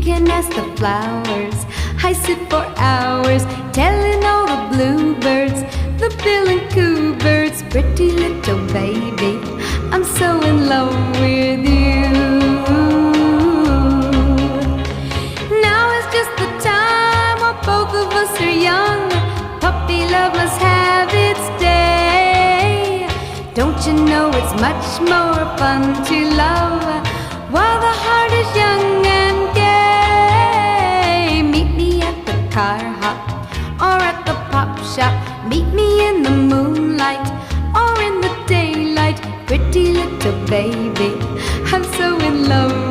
can ask the flowers. I sit for hours telling all the bluebirds, the bill and coo birds, pretty little baby, I'm so in love with you. Now is just the time while both of us are young. Puppy love must have its day. Don't you know it's much more fun to love while the heart is young and gay? Meet me at the car hop or at the pop shop. Meet me in the moonlight or in the daylight. Pretty little baby, I'm so in love